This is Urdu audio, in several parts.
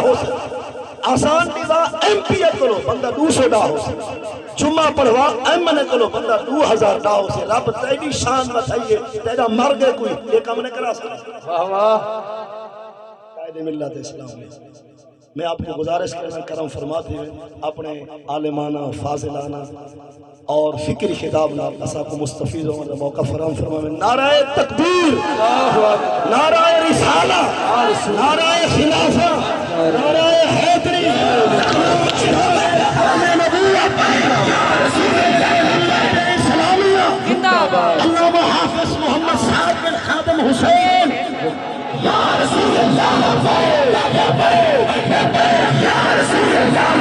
ہو سکتا آسان دیوا ایم پی اے کرو بندہ 200 ڈا ہو سکتا جمعہ پڑھوا ایم نے کرو بندہ 2000 ڈا ہو سکتا رب تیری شان بتائیے تیرا مر گئے کوئی یہ کام نہیں کرا سکتا واہ واہ قائد ملت اسلام میں میں آپ کو گزارش کرنا کرم فرماتے ہیں اپنے عالمانہ فاضلانہ اور فکری خطاب نال اسا کو مستفید ہونے کا موقع فراہم فرمائے نعرہ تکبیر نعرہ رسالہ نعرہ خلافہ نعرہ حیدری علامہ حافظ محمد سعد بن خادم حسین یا رسول اللہ یا رسول اللہ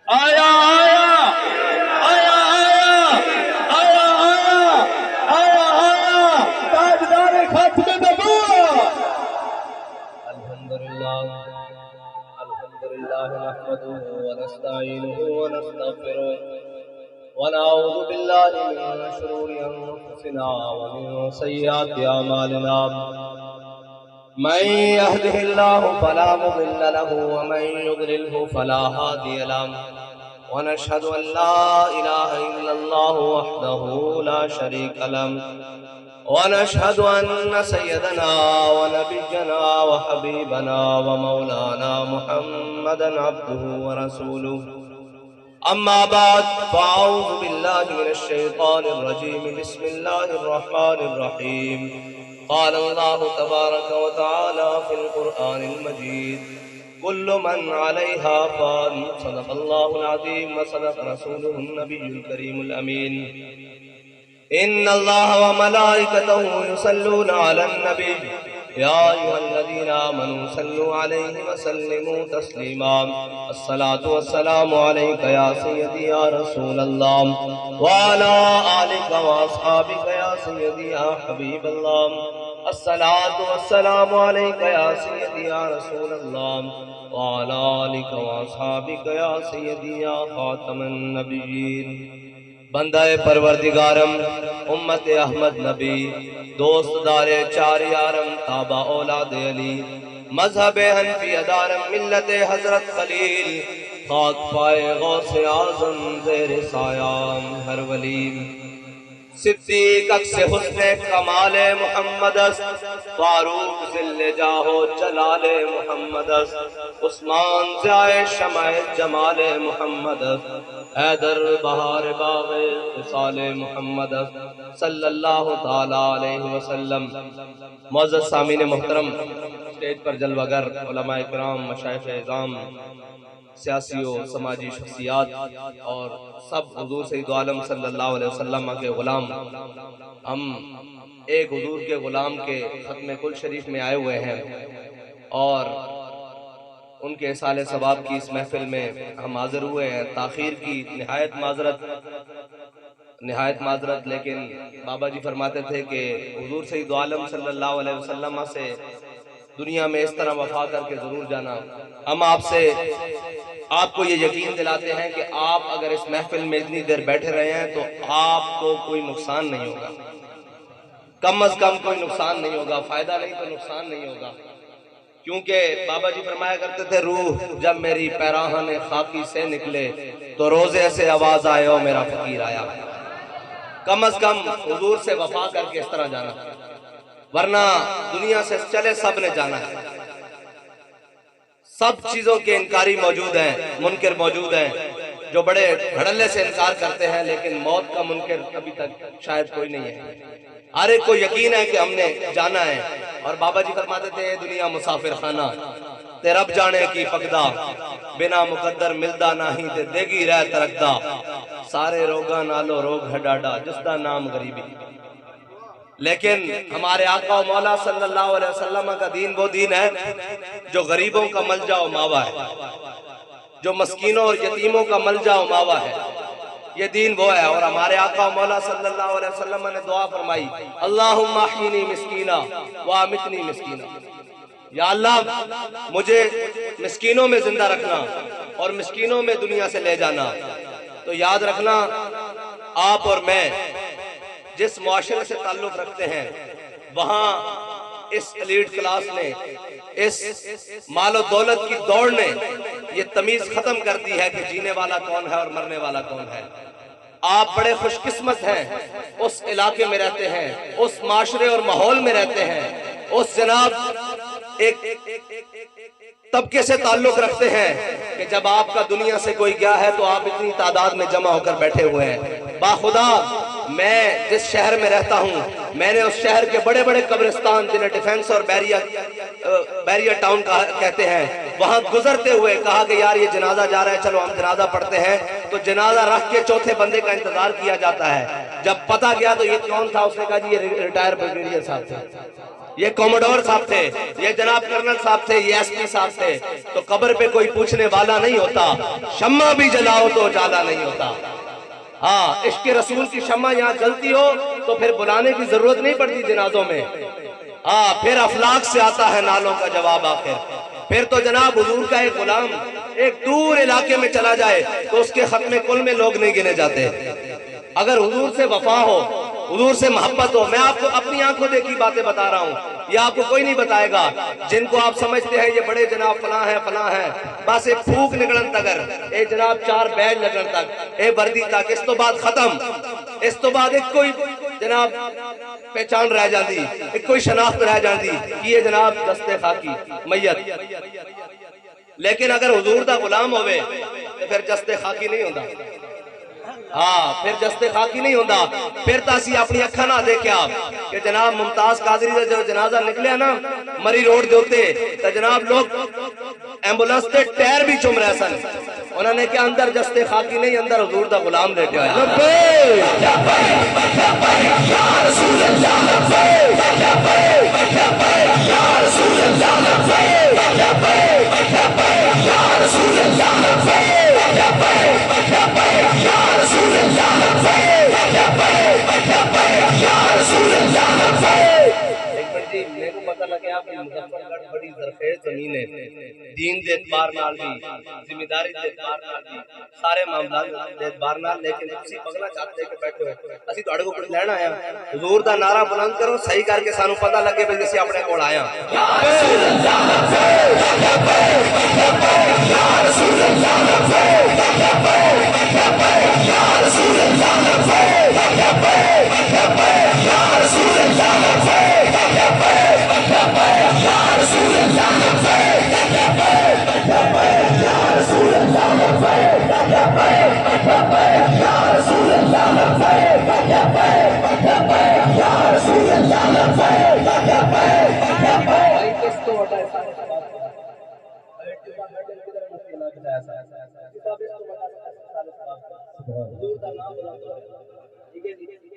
آیا آیا آیا آیا آیا آیا آیا تاجدار ختم نبوت الحمدللہ نحمده ونستعینه ونستغفره ونعوذ باللہ من شرور انفسنا ومن سیئات اعمالنا من يهده الله فلا مضل له ومن يضلله فلا هادي له ونشهد أن لا إله إلا الله وحده لا شريك له ونشهد أن سيدنا ونبينا وحبيبنا ومولانا محمدا عبده ورسوله أما بعد فأعوذ بالله من الشيطان الرجيم بسم الله الرحمن الرحيم قال الله تبارك وتعالى في القرآن المجيد كل من عليها فان صدق الله العظيم وصدق رسوله النبي الكريم الأمين إن الله وملائكته يصلون على النبي يا أيها الذين آمنوا صلوا عليه وسلموا تسليما الصلاة والسلام عليك يا سيدي يا رسول الله وعلى آلك وأصحابك يا سيدي يا حبيب الله الصلاة والسلام عليك يا سيدي يا رسول الله وعلى آلك وأصحابك يا سيدي يا خاتم النبيين بندہ پروردگارم امت احمد نبی دوست دار چار یارم تابع اولاد علی مذہب حنفی دارم ملت حضرت خلیل خاک پائے غوث اعظم زیر سایام ہر ولی صدیق اکس حسن کمال محمد است فاروق ذل جاہو جلال محمد است عثمان ضیاء شمع جمال محمد است حیدر بہار باغ وصال محمد است صلی اللہ تعالی علیہ وسلم معزز سامعین محترم اسٹیج پر جلوگر علماء کرام مشائخ اعظام سیاسی و سماجی شخصیات اور سب حضور سید عالم صلی اللہ علیہ وسلم کے غلام ہم ایک حضور کے غلام کے ختم کل شریف میں آئے ہوئے ہیں اور ان کے اصالِ ثواب کی اس محفل میں ہم حاضر ہوئے ہیں تاخیر کی نہایت معذرت لیکن بابا جی فرماتے تھے کہ حضور سید عالم صلی اللہ علیہ وسلم سے دنیا میں اس طرح وفا کر کے ضرور جانا ہم آپ کو یہ یقین دلاتے ہیں کہ آپ اگر اس محفل میں اتنی دیر بیٹھے رہے ہیں تو آپ کو کوئی نقصان نہیں ہوگا کم از کم کوئی نقصان نہیں ہوگا فائدہ نہیں تو نقصان نہیں ہوگا کیونکہ بابا جی فرمایا کرتے تھے روح جب میری پیراہن خاکی سے نکلے تو روزے سے آواز آئے او میرا فقیر آیا کم از کم حضور سے وفا کر کے اس طرح جانا ورنہ دنیا سے چلے سب نے جانا ہے سب چیزوں کے انکاری موجود ہیں منکر موجود ہیں جو بڑے دھڑلے سے انکار کرتے ہیں لیکن موت کا منکر ابھی تک شاید کوئی نہیں ہے ہر ایک کو یقین ہے کہ ہم نے جانا ہے اور بابا جی فرماتے تھے دنیا مسافر خانہ تے رب جانے کی پکدا بنا مقدر ملدا نہیں تے دیگی رہ ترکدا سارے روگاں نالو روگ ہے ڈاڈا جس دا نام غریبی لیکن ہمارے آقا و مولا صلی اللہ علیہ وسلم کا دین وہ دین ہے جو غریبوں کا ملجا و ماوا ہے جو مسکینوں اور یتیموں کا ملجا و ماوا ہے یہ دین وہ ہے اور ہمارے آقا و مولا صلی اللہ علیہ وسلم نے دعا فرمائی اللہم احیینی مسکینہ وامتنی مسکینہ یا اللہ مجھے مسکینوں میں زندہ رکھنا اور مسکینوں میں دنیا سے لے جانا تو یاد رکھنا آپ اور میں جس معاشرے سے تعلق رکھتے ہیں وہاں اس ایلیٹ کلاس نے اس مال و دولت کی دوڑ نے یہ تمیز ختم کر دی ہے کہ جینے والا کون ہے اور مرنے والا کون ہے آپ بڑے خوش قسمت ہیں اس علاقے میں رہتے ہیں اس معاشرے اور ماحول میں رہتے ہیں اس جناب ایک طبقے سے تعلق رکھتے ہیں کہ جب آپ کا دنیا سے کوئی گیا ہے تو آپ اتنی تعداد میں جمع ہو کر بیٹھے ہوئے ہیں باخدا میں جس شہر میں رہتا ہوں میں نے اس شہر کے بڑے بڑے قبرستان جنہیں ڈیفنس اور بیریا ٹاؤن کہتے ہیں وہاں گزرتے ہوئے کہا کہ یار یہ جنازہ جا رہا ہے چلو ہم جنازہ پڑھتے ہیں تو جنازہ رکھ کے چوتھے بندے کا انتظار کیا جاتا ہے جب پتہ گیا تو یہ کون تھا اس نے کہا جی یہ ریٹائر بریگیڈیئر صاحب تھے یہ کوموڈور صاحب تھے یہ جناب کرنل صاحب تھے یہ ایس پی صاحب تھے تو قبر پہ کوئی پوچھنے والا نہیں ہوتا شمع بھی جلاؤ تو اجالا نہیں ہوتا ہاں عشق رسول کی شمع یہاں جلتی ہو تو پھر بلانے کی ضرورت نہیں پڑتی جنازوں میں ہاں پھر افلاک سے آتا ہے نالوں کا جواب آخر پھر تو جناب حضور کا ایک غلام ایک دور علاقے میں چلا جائے تو اس کے ختم کل میں لوگ نہیں گنے جاتے اگر حضور سے وفا ہو حضور سے محبت ہو میں آپ کو اپنی آنکھوں دیکھی باتیں بتا رہا ہوں یہ آپ کو کوئی نہیں بتائے گا جن کو آپ سمجھتے ہیں یہ بڑے جناب فلاں ہیں بس ایک پھوک نکلن تگر اے جناب 4 بیج لگن تک اے وردی تک اس تو بعد ختم اس تو بعد ایک کوئی جناب پہچان رہ جاندی ایک کوئی شناخت رہ جاندی یہ جناب دستے خاکی میت لیکن اگر حضور دا غلام ہوئے تو پھر جستے خاکی نہیں ہوندہ ہاں پھر جستے خاکی نہیں ہوندہ پھر تاسی اپنی اکھا نہ دیکھیا کہ جناب ممتاز قادری دا جو جنازہ نکلے نا مری روڈ دیوتے تو جناب لوگ ایمبولنس تے ٹیر بھی چم رہے سن انہوں نے کیا اندر جستے خاکی نہیں اندر حضور دا غلام لیٹے ہوئے میرے کو پتہ لگے آپ کی مظفر گڑھ بڑی زرخیز زمین ہے دین دے اعتبار نال بھی ذمہ داری دے اعتبار نال بھی سارے معاملات دے اعتبار نال لیکن اسی پگلا چاہتے کہ بیٹھے ہو اسی تواڈے کو کچھ لینا آیا حضور دا نعرہ بلند کرو صحیح کر کے سانو پتہ لگے بھی اسی اپنے کول آیا یا رسول اللہ یا رسول اللہ یا رسول اللہ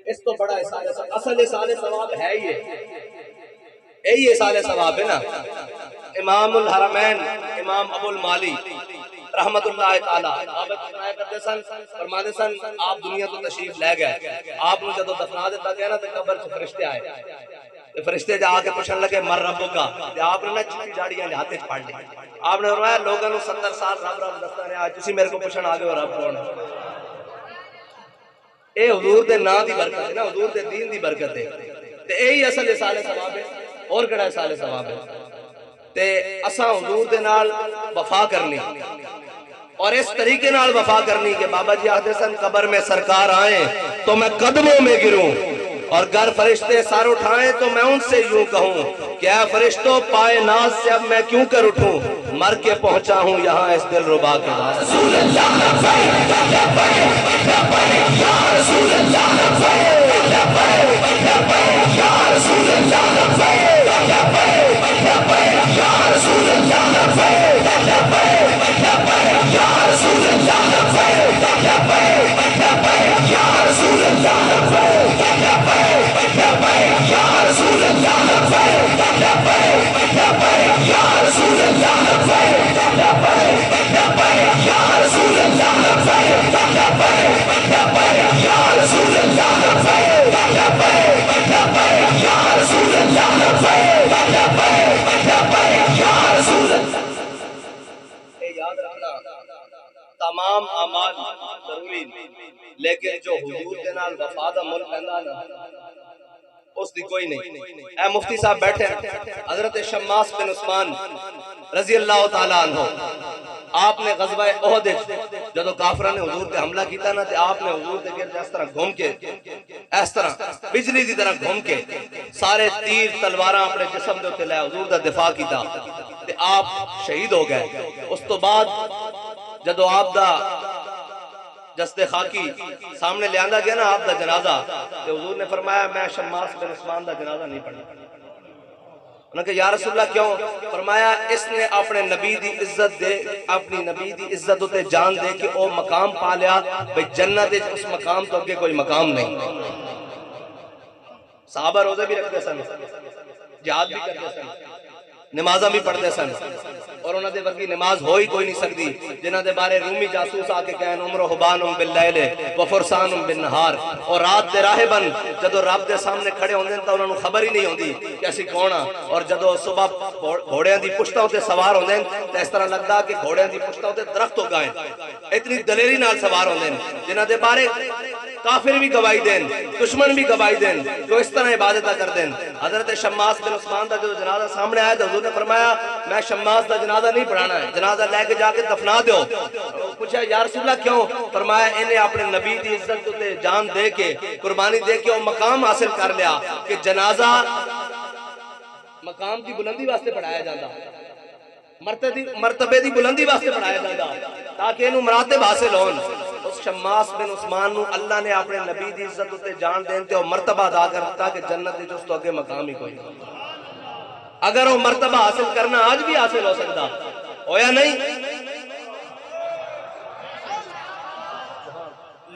اس تو بڑا اصل اصال ثواب ہے یہی اصال ثواب ہے نا امام الحرمین امام ابو المالی رحمت اللہ تعالی فرماتے سن آپ دنیا تو تشریف لے گئے آپ نے جدو دفنا دیتا گیا نا تو قبر سے فرشتے آئے فرشتے جا کے پوچھنے لگے مر ربو کا آپ نے نا چٹی جاڑیاں ہاتھ پھاڑ لی آپ نے فرمایا لوگوں نے 70 سال رب رب دستا رہا آج تسی میرے کو پوچھن آ گئے رب کون ہے اے حضور دے نا دی برکت ہے نا حضور دے دین دی برکت ہے تے یہی اصل اصال ثواب ہے اور کیڑا اصال ثواب ہے تے اساں حضور دے نال وفا کرنی اور اس طریقے نال وفا کرنی کہ بابا جی آخر سن قبر میں سرکار آئیں تو میں قدموں میں گروں اور گر فرشتے سر اٹھائیں تو میں ان سے یوں کہوں کہ اے فرشتوں پائے ناز سے اب میں کیوں کر اٹھوں مر کے پہنچا ہوں یہاں اس دل ربا کے بعد رسول اللہ تمام اعمال ضروری لیکن جو حضور دے نال وفا دا مل پیندا نا اس دی کوئی نہیں. اے مفتی صاحب بیٹھے ہیں حضرت شماس بن عثمان رضی اللہ تعالیٰ عنہ، آپ نے غزوہ احد جدو کافروں نے حضور تے حملہ کیتا نا تے آپ نے حضور دے گرد اس طرح گھوم کے، اس طرح بجلی دی طرح گھوم کے سارے تیر تلواراں اپنے جسم دے اوتے لے حضور دا دفاع کیتا تے آپ شہید ہو گئے. اس تو بعد جدو آپ دا جسد خاکی سامنے لے آندا گیا نا آپ دا جنازہ تے حضور نے فرمایا میں شماس بن عثمان دا جنازہ نہیں پڑھنا. انہوں نے کہا یا رسول اللہ کیوں؟ فرمایا اس نے اپنے نبی دی عزت دے، اپنی نبی دی عزت تے جان دے کہ او مقام پا لیا بھئی جنت اس مقام تو اگے کوئی مقام نہیں. صحابہ روزے بھی رکھتے سن، جہاد بھی کرتے سن، نمازاں بھی پڑھتے سن، اور انہوں نے ورگی نماز ہوئی کوئی نہیں سکتی جنہ دے بارے رومی جاسوس آکے کہن عمر حبان باللیل و فرسان بالنہار. اور رات دے راہ بن جدو رب دے سامنے کھڑے ہوندے تو انہوں نے خبر ہی نہیں ہوندی کہ اسی کون ہاں. اور جدو صبح گھوڑیاں دی پشتاں تے سوار ہوندے تو اس طرح لگدا کہ گھوڑیاں دی پشتاں تے درخت ہو گئے. اتنی دلیری نال سوار ہوندے جنہ دے بارے کافر بھی گواہی دین، دشمن بھی گواہی دین، جو اس طرح عبادت کر دین. حضرت شماس بن عثمان دا جو جنازہ سامنے آیا تو حضور نے فرمایا میں شماس دا جنازہ نہیں پڑھانا ہے، جنازہ لے کے جا کے دفنا دیو. پوچھا یا رسول اللہ کیوں؟ فرمایا انہیں اپنے نبی دی عزت تے جان دے کے قربانی دے کے وہ مقام حاصل کر لیا کہ جنازہ مقام دی بلندی واسطے پڑھایا جاتا، مرتبے دی بلندی واسطے پڑھایا جاتا تاکہ انہوں مراتب حاصل ہون. اس شماس بن عثمان نو اللہ نے اپنے نبی دی عزت تے جان دین تے وہ مرتبہ ادا کرتا کہ جنت دی جس تو اگے مقام ہی کوئی. اگر وہ مرتبہ حاصل کرنا آج بھی حاصل ہو سکتا ہویا نہیں.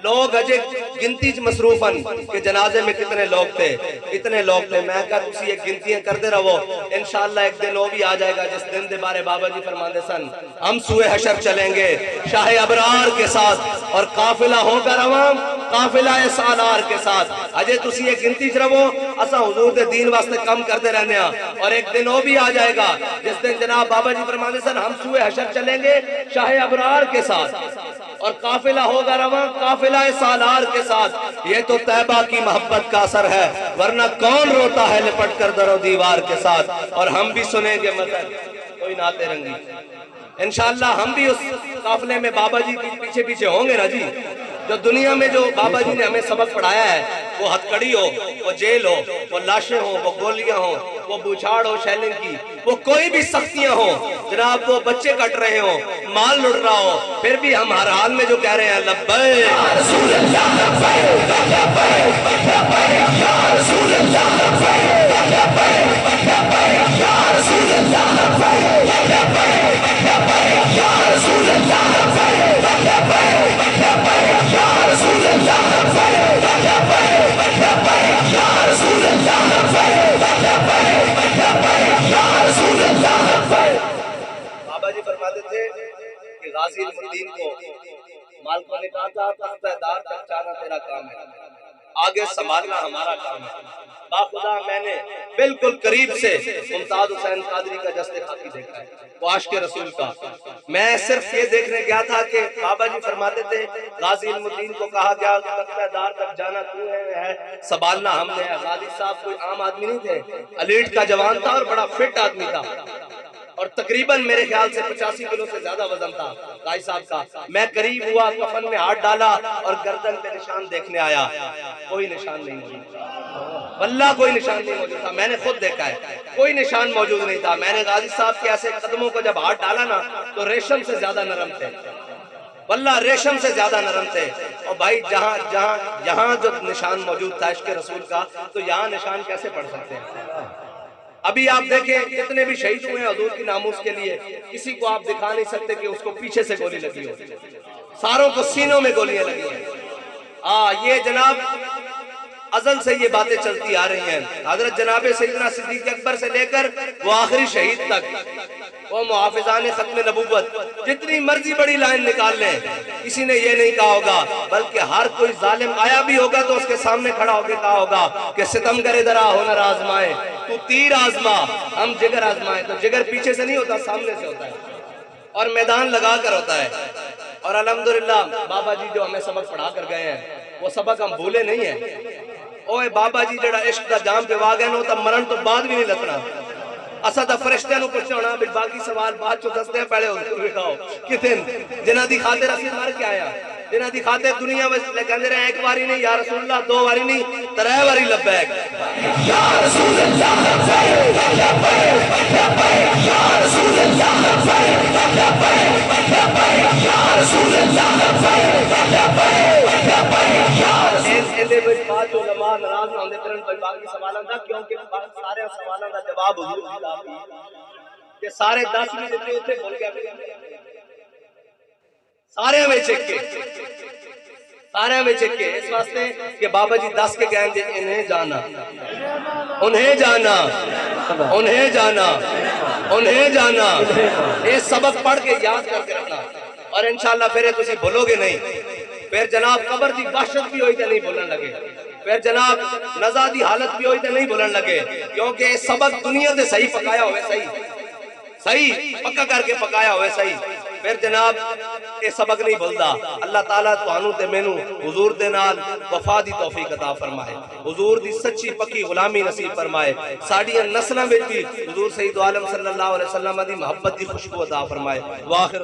لوگ اجے گنتی مصروف ہیں کہ جنازے میں کتنے لوگ تھے، اتنے لوگ تھے. میں کہا تسی یہ گنتیاں کرتے رہو، انشاءاللہ ایک دن وہ بھی آ جائے گا جس دن دے بارے بابا جی فرماندے سن ہم سوئے حشر چلیں گے شاہ ابرار کے ساتھ اور قافلہ ہوگا رواں قافلہ سالار کے ساتھ. اجے تسی یہ گنتی چ رہو، اساں حضور دے دین واسطے کم کرتے رہنے ہاں. اور ایک دن وہ بھی آ جائے گا جس دن جناب بابا جی فرماندے سن ہم سوئے حشر چلیں گے شاہ ابرار کے ساتھ اور قافلہ ہوگا رواں قافلہ سالار کے ساتھ. یہ تو طیبہ کی محبت کا اثر ہے، ورنہ کون روتا ہے لپٹ کر در و دیوار کے ساتھ. اور ہم بھی سنیں گے مطلب کوئی نعت رنگی انشاءاللہ. ہم بھی اس قافلے میں بابا جی پیچھے پیچھے ہوں گے نا جی. جو دنیا میں جو بابا جی نے ہمیں سبق پڑھایا ہے، وہ ہتھکڑی ہو، وہ جیل ہو، وہ لاشیں ہوں، وہ گولیاں ہوں، وہ بوچھاڑ ہو شیلنگ کی، وہ کوئی بھی سختیاں ہوں، جناب وہ بچے کٹ رہے ہوں، مال لڑ رہا ہو، پھر بھی ہم ہر حال میں جو کہہ رہے ہیں لبیک یا رسول اللہ لبیک لبیک لبیک یا رسول اللہ لبیک لبیک لبیک یا رسول اللہ لبیک لبیک لبیک یا رسول اللہ لبیک لبیک لبیک یا رسول اللہ لبیک لبیک لبیک یا رسول اللہ لبیک لبیک لبیک یا رسول اللہ لبیک. بابا جی فرماتے تھے کہ غازی المدین کو مالکوں نے کہا تھا تختہ دار تک جانا تیرا کام ہے، آگے سنبھالنا ہمارا کام ہے. باخدا میں نے بالکل قریب سے ممتاز حسین قادری کا جسد خاکی دیکھا ہے، وہ عاشق رسول کا. میں صرف یہ دیکھنے گیا تھا کہ بابا جی فرماتے تھے غازی المدین کو کہا گیا تختہ دار تک جانا تو ہے، سنبھالنا ہم نے ہے. غازی صاحب کوئی عام آدمی نہیں تھے، ایلیٹ کا جوان تھا اور بڑا فٹ آدمی تھا، اور تقریباً میرے خیال سے 85 کلو سے زیادہ وزن تھا غازی صاحب کا. میں قریب ہوا، کفن میں ہاتھ ڈالا اور گردن پہ نشان دیکھنے آیا، کوئی نشان نہیں موجود تھا، واللہ کوئی نشان نہیں موجود تھا. میں نے خود دیکھا ہے کوئی نشان موجود نہیں تھا. میں نے غازی صاحب کے ایسے قدموں کو جب ہاتھ ڈالا نا تو ریشم سے زیادہ نرم تھے، واللہ ریشم سے زیادہ نرم تھے. اور بھائی جہاں جو نشان موجود تھا عشق رسول کا، تو یہاں نشان کیسے پڑھ سکتے ہیں؟ ابھی آپ دیکھیں جتنے بھی شہید ہوئے ہیں حضور کی ناموس کے لیے، کسی کو آپ دکھا نہیں سکتے کہ اس کو پیچھے سے گولی لگی ہو، ساروں کو سینوں میں گولیاں لگی ہیں. یہ جناب ازل سے یہ باتیں چلتی آ رہی ہیں. حضرت جناب سیدنا صدیق اکبر سے لے کر وہ آخری شہید تک، وہ محافظان ختم نبوت، جتنی مرضی بڑی لائن نکال لیں، کسی نے یہ نہیں کہا ہوگا، بلکہ ہر کوئی ظالم آیا بھی ہوگا تو اس کے سامنے کھڑا ہو کے کہا ہوگا کہ ستمگر ادھر آ ہنر آزمائے، تو تیر آزما ہم جگر آزمائے. تو جگر پیچھے سے نہیں ہوتا، سامنے سے ہوتا ہے اور میدان لگا کر ہوتا ہے. اور الحمدللہ بابا جی جو ہمیں سبق پڑھا کر گئے ہیں وہ سبق ہم بھولے نہیں ہیں. اوے بابا جی جڑا عشق دا جام پہ واگے نو تا مرن تو بعد بھی نہیں لتنا. اسا تا فرشتیاں نو پوچھنا ہونا بھی باقی سوال بعد چو دستے ہیں پہلے حضور دکھاؤ کتن جنہ دی خاطر اسی مر کے آیا جنہ دی خاطر دنیا میں کہندے رہے ایک باری نہیں یا رسول اللہ دو باری نہیں ترے باری لبیک یا رسول اللہ لبیک لبیک یا رسول اللہ لبیک لبیک لبیک یا رسول اللہ لبیک لبیک لبیک یا ایندے وچ بعد علماء ناراض نہ ہوندے پھرن کوئی باقی سوالاں دا کیونکہ سارے سوالاں دا جواب حضور دی کہ سارے 10 بھی دتے اوتھے بول گیا سارے وچ کے سارے وچ کے اس واسطے کہ بابا جی 10 کے گئے انہیں جانا انہیں جانا انہیں جانا انہیں جانا یہ سبق پڑھ کے یاد کر کے رکھنا اور انشاءاللہ پھر تسی بھولو گے نہیں. پھر جناب قبر دی وحشت بھی ہوئی تے نہیں بولن لگے پھر جناب نزا دی حالت بھی ہوئی تے نہیں بولن لگے کیونکہ یہ سبق دنیا دے صحیح پکایا ہوئے صحیح پکا کر کے پکایا ہوئے صحیح پھر جناب یہ سبق نہیں بھولدا. اللہ تعالیٰ تانوں تے مینوں حضور دے نال وفا دی توفیق عطا فرمائے حضور دی سچی پکی غلامی نصیب فرمائے ساڈیاں نسلاں وچ بھی حضور سید عالم صلی اللہ علیہ وسلم دی محبت دی خوشبو عطا فرمائے. واخر